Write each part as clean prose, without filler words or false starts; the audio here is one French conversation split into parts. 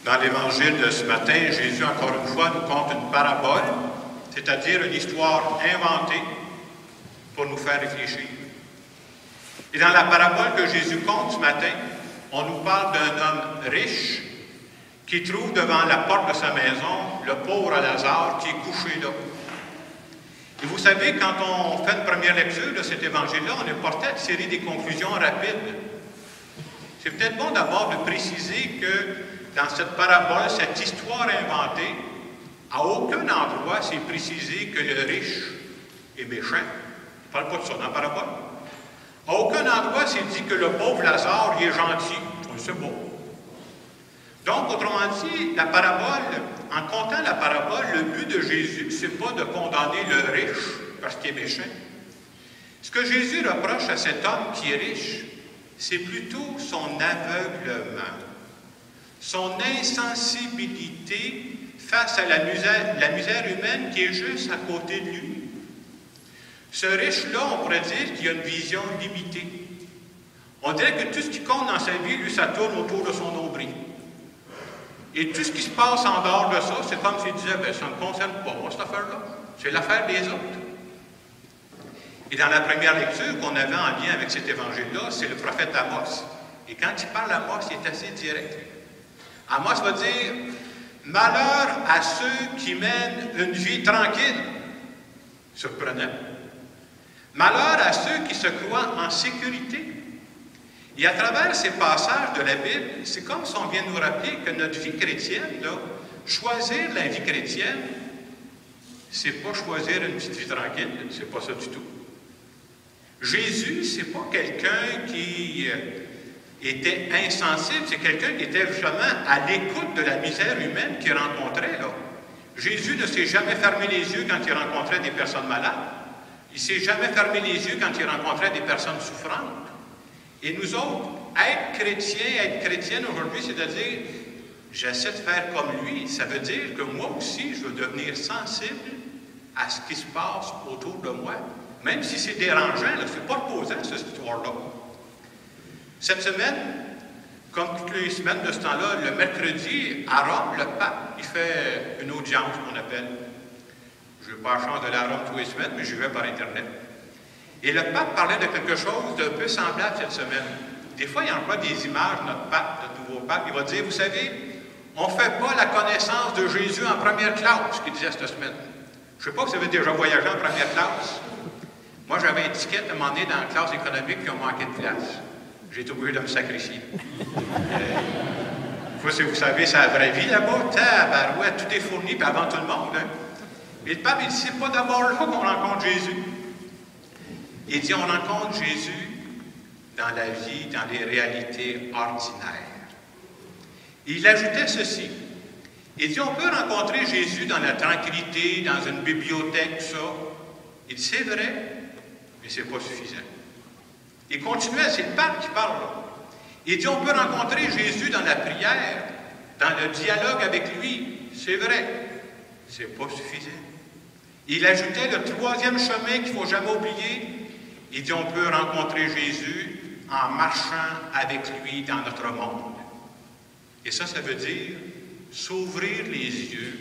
Dans l'évangile de ce matin, Jésus, encore une fois, nous conte une parabole, c'est-à-dire une histoire inventée pour nous faire réfléchir. Et dans la parabole que Jésus conte ce matin, on nous parle d'un homme riche qui trouve devant la porte de sa maison le pauvre Lazare qui est couché là. Et vous savez, quand on fait une première lecture de cet évangile-là, on est porté à tirer des conclusions rapides. C'est peut-être bon d'abord de préciser que dans cette parabole, cette histoire inventée, à aucun endroit c'est précisé que le riche est méchant. Il ne parle pas de ça dans la parabole. À aucun endroit c'est dit que le pauvre Lazare il est gentil. C'est beau. Donc, autrement dit, la parabole, en comptant la parabole, le but de Jésus, ce n'est pas de condamner le riche parce qu'il est méchant. Ce que Jésus reproche à cet homme qui est riche, c'est plutôt son aveuglement, son insensibilité face à la misère humaine qui est juste à côté de lui. Ce riche-là, on pourrait dire qu'il a une vision limitée. On dirait que tout ce qui compte dans sa vie, lui, ça tourne autour de son nombril. Et tout ce qui se passe en dehors de ça, c'est comme s'il disait, bien, ça ne me concerne pas, moi, cette affaire-là. C'est l'affaire des autres. Et dans la première lecture qu'on avait en lien avec cet évangile-là, c'est le prophète Amos. Et quand il parle Amos, il est assez direct. Amos va dire, « Malheur à ceux qui mènent une vie tranquille. » Surprenant. « Malheur à ceux qui se croient en sécurité. » Et à travers ces passages de la Bible, c'est comme si on vient nous rappeler que notre vie chrétienne, là, choisir la vie chrétienne, c'est pas choisir une petite vie tranquille, c'est pas ça du tout. Jésus, c'est pas quelqu'un qui était insensible, c'est quelqu'un qui était justement à l'écoute de la misère humaine qu'il rencontrait, là. Jésus ne s'est jamais fermé les yeux quand il rencontrait des personnes malades. Il ne s'est jamais fermé les yeux quand il rencontrait des personnes souffrantes. Et nous autres, être chrétiens, être chrétienne aujourd'hui, c'est-à-dire, j'essaie de faire comme lui. Ça veut dire que moi aussi, je veux devenir sensible à ce qui se passe autour de moi. Même si c'est dérangeant, ce n'est pas reposant, cette histoire-là. Cette semaine, comme toutes les semaines de ce temps-là, le mercredi, à Rome, le pape, il fait une audience qu'on appelle. Je n'ai pas la chance d'aller à Rome tous les semaines, mais j'y vais par Internet. Et le pape parlait de quelque chose d'un peu semblable cette semaine. Des fois, il envoie des images, notre pape, notre nouveau pape, il va dire, vous savez, on ne fait pas la connaissance de Jésus en première classe, ce qu'il disait cette semaine. Je ne sais pas si vous avez déjà voyagé en première classe. Moi, j'avais une étiquette à un moment donné dans la classe économique qui a manqué de place. J'ai été obligé de me sacrifier. Si vous savez, c'est la vraie vie là-bas. Tabarouette, tout est fourni, puis avant tout le monde. Hein. Et le pape, il dit, c'est pas d'abord là qu'on rencontre Jésus. Il dit, on rencontre Jésus dans la vie, dans les réalités ordinaires. Il ajoutait ceci. Il dit, on peut rencontrer Jésus dans la tranquillité, dans une bibliothèque, tout ça. Il dit, c'est vrai, mais ce n'est pas suffisant. Il continuait, c'est le pape qui parle là. Il dit, on peut rencontrer Jésus dans la prière, dans le dialogue avec lui. C'est vrai, ce n'est pas suffisant. Il ajoutait le troisième chemin qu'il ne faut jamais oublier. Il dit, on peut rencontrer Jésus en marchant avec lui dans notre monde. Et ça veut dire s'ouvrir les yeux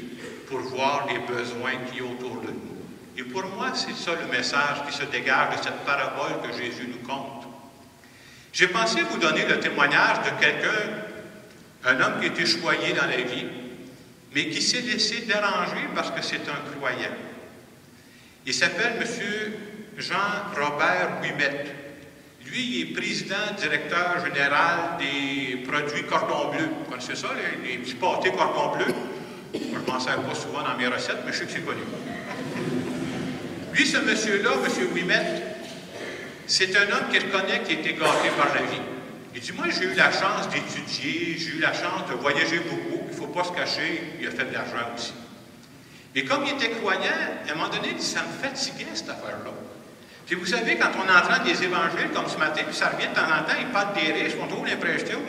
pour voir les besoins qui sont autour de nous. Et pour moi, c'est ça le message qui se dégage de cette parabole que Jésus nous conte. J'ai pensé vous donner le témoignage de quelqu'un, un homme qui a été choyé dans la vie, mais qui s'est laissé déranger parce que c'est un croyant. Il s'appelle M. Jean-Robert Ouimet. Lui, il est président, directeur général des produits cordon bleu. Vous connaissez ça, les petits pâtés cordon bleu? Je ne m'en sers pas souvent dans mes recettes, mais je sais que c'est connu. Lui, ce monsieur-là, M. Ouimet, c'est un homme qui reconnaît qu'il a été gâté par la vie. Il dit, moi, j'ai eu la chance d'étudier, j'ai eu la chance de voyager beaucoup, il ne faut pas se cacher, il a fait de l'argent aussi. Mais comme il était croyant, à un moment donné, il dit, ça me fatiguait, cette affaire-là. Puis vous savez, quand on entend des évangiles comme ce matin, puis ça revient de temps en temps, il parle des riches, on trouve l'impression,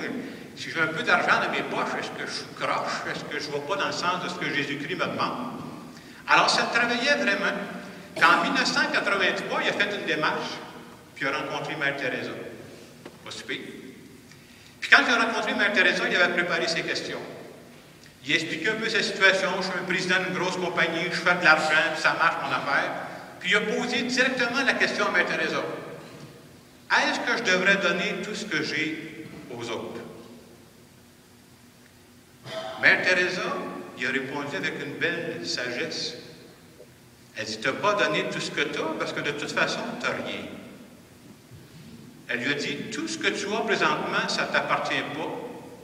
si j'ai un peu d'argent dans mes poches, est-ce que je suis croche? Est-ce que je ne vais pas dans le sens de ce que Jésus-Christ me demande? Alors, ça travaillait vraiment. En 1983, il a fait une démarche, puis il a rencontré Mère Teresa. Pas si pire. Puis quand il a rencontré Mère Teresa, il avait préparé ses questions. Il expliquait un peu sa situation. Je suis un président d'une grosse compagnie, je fais de l'argent, puis ça marche mon affaire. Puis il a posé directement la question à Mère Teresa. Est-ce que je devrais donner tout ce que j'ai aux autres? Mère Teresa, il a répondu avec une belle sagesse. Elle dit, tu n'as pas donné tout ce que tu as parce que de toute façon, tu n'as rien. Elle lui a dit, tout ce que tu as présentement, ça ne t'appartient pas,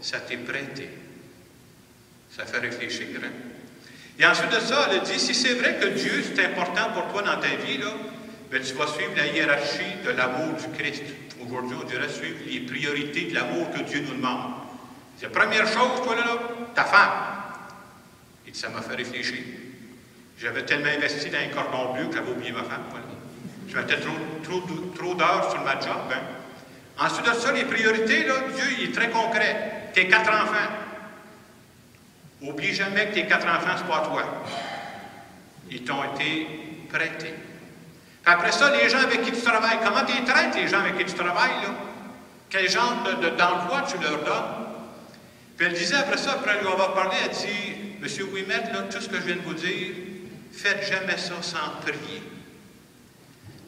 ça t'est prêté. Ça fait réfléchir, hein? Et ensuite de ça, elle a dit, si c'est vrai que Dieu, c'est important pour toi dans ta vie, là, bien, tu vas suivre la hiérarchie de l'amour du Christ. Aujourd'hui, on dirait suivre les priorités de l'amour que Dieu nous demande. C'est la première chose, toi, là, ta femme. Et ça m'a fait réfléchir. J'avais tellement investi dans un cordon bleu que j'avais oublié ma femme. Voilà. Je mettais trop d'heures sur ma job. Hein. Ensuite de ça, les priorités, là, Dieu, il est très concret. Tes 4 enfants. Oublie jamais que tes 4 enfants, ce n'est pas toi. Ils t'ont été prêtés. Puis après ça, les gens avec qui tu travailles, comment tu les traites, les gens avec qui tu travailles, là? Quel genre d'emploi tu leur donnes? Puis elle disait après ça, après lui avoir parlé, elle dit, Monsieur Ouimet, là, tout ce que je viens de vous dire, faites jamais ça sans prier.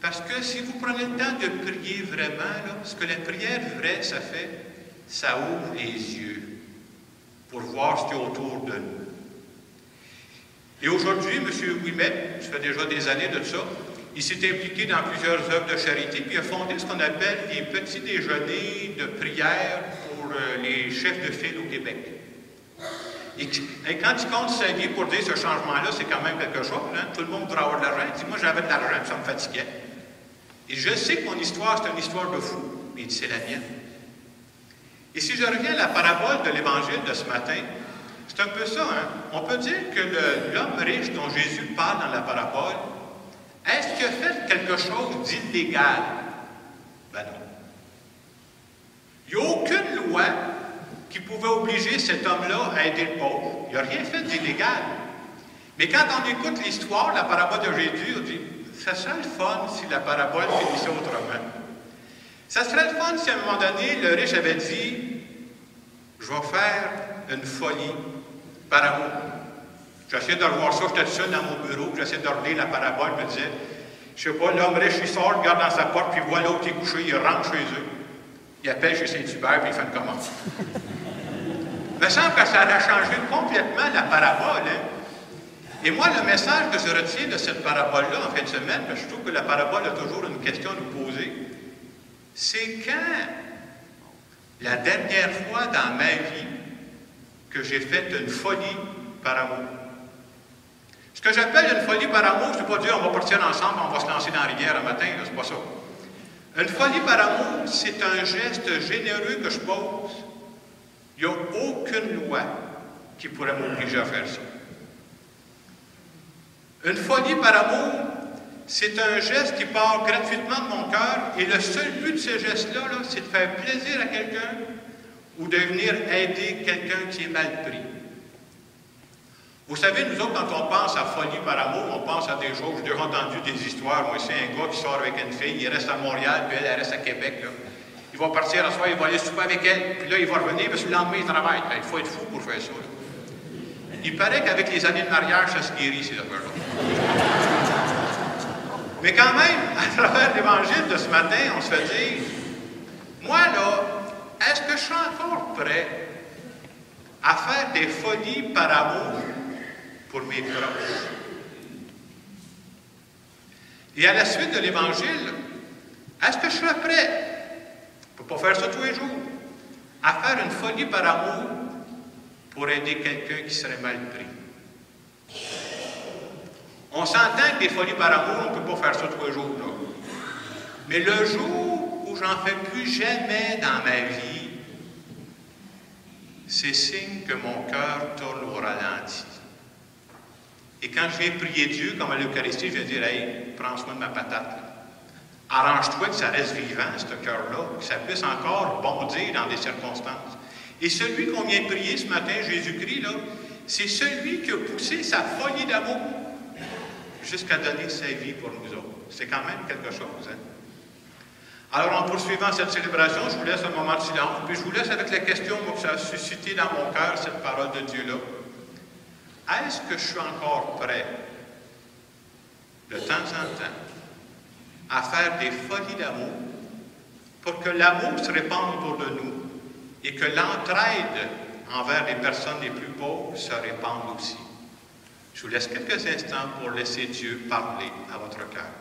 Parce que si vous prenez le temps de prier vraiment, là, ce que la prière vraie, ça fait, ça ouvre les yeux pour voir ce qu'il y a autour de nous. Et aujourd'hui, M. Ouimet, ça fait déjà des années de ça, il s'est impliqué dans plusieurs œuvres de charité, puis il a fondé ce qu'on appelle les petits déjeuners de prière pour les chefs de file au Québec. Et quand il compte sa vie pour dire ce changement-là, c'est quand même quelque chose. Hein? Tout le monde voudrait avoir de l'argent. Il dit, moi, j'avais de l'argent, ça me fatiguait. Et je sais que mon histoire, c'est une histoire de fou. Mais il dit, c'est la mienne. Et si je reviens à la parabole de l'Évangile de ce matin, c'est un peu ça. Hein? On peut dire que l'homme riche dont Jésus parle dans la parabole, est-ce qu'il a fait quelque chose d'illégal? Ben non. Il n'y a aucune loi qui pouvait obliger cet homme-là à aider le pauvre. Il n'a rien fait d'illégal. Mais quand on écoute l'histoire, la parabole de Jésus, on dit, ça serait le fun si la parabole finissait autrement. Ça serait le fun si à un moment donné, le riche avait dit, je vais faire une folie par amour. J'essayais de revoir ça, j'étais seul dans mon bureau, j'essayais de relire la parabole, je me disais, je ne sais pas, l'homme riche, il sort, regarde dans sa porte, puis il voit l'autre qui est couché, il rentre chez eux. Il appelle chez Saint-Hubert, puis il fait une commande. Il me semble que ça a changé complètement la parabole. Hein? Et moi, le message que je retiens de cette parabole-là en fin de semaine, parce que je trouve que la parabole a toujours une question à nous poser, c'est quand, la dernière fois dans ma vie, que j'ai fait une folie par amour. Ce que j'appelle une folie par amour, je ne peux pas dire on va partir ensemble, on va se lancer dans la rivière un matin, c'est pas ça. Une folie par amour, c'est un geste généreux que je pose. Il n'y a aucune loi qui pourrait m'obliger à faire ça. Une folie par amour, c'est un geste qui part gratuitement de mon cœur et le seul but de ce geste-là, c'est de faire plaisir à quelqu'un ou de venir aider quelqu'un qui est mal pris. Vous savez, nous autres, quand on pense à folie par amour, on pense à des choses. J'ai déjà entendu des histoires. Moi, c'est un gars qui sort avec une fille, il reste à Montréal, puis elle reste à Québec. Là. Il va partir à soir, il va aller souper avec elle, puis là, il va revenir, parce que le lendemain, il travaille. Il faut être fou pour faire ça. Là. Il paraît qu'avec les années de mariage, ça se guérit, ces affaires-là. Mais quand même, à travers l'Évangile de ce matin, on se fait dire, moi, là, est-ce que je suis encore prêt à faire des folies par amour pour mes proches? Et à la suite de l'Évangile, est-ce que je serais prêt, je ne peux pas faire ça tous les jours, à faire une folie par amour pour aider quelqu'un qui serait mal pris? On s'entend que des folies par amour, on ne peut pas faire ça tous les jours. Là. Mais le jour où j'en fais plus jamais dans ma vie, c'est signe que mon cœur tourne au ralenti. Et quand je viens prier Dieu, comme à l'Eucharistie, je vais dire, hey, prends soin de ma patate. Là. Arrange-toi que ça reste vivant, ce cœur-là, que ça puisse encore bondir dans des circonstances. Et celui qu'on vient prier ce matin, Jésus-Christ, là, c'est celui qui a poussé sa folie d'amour jusqu'à donner sa vie pour nous autres. C'est quand même quelque chose. Hein? Alors, en poursuivant cette célébration, je vous laisse un moment de silence, puis je vous laisse avec la question moi, que ça a suscité dans mon cœur, cette parole de Dieu-là. est-ce que je suis encore prêt, de temps en temps, à faire des folies d'amour pour que l'amour se répande autour de nous et que l'entraide envers les personnes les plus pauvres se répande aussi? Je vous laisse quelques instants pour laisser Dieu parler à votre cœur.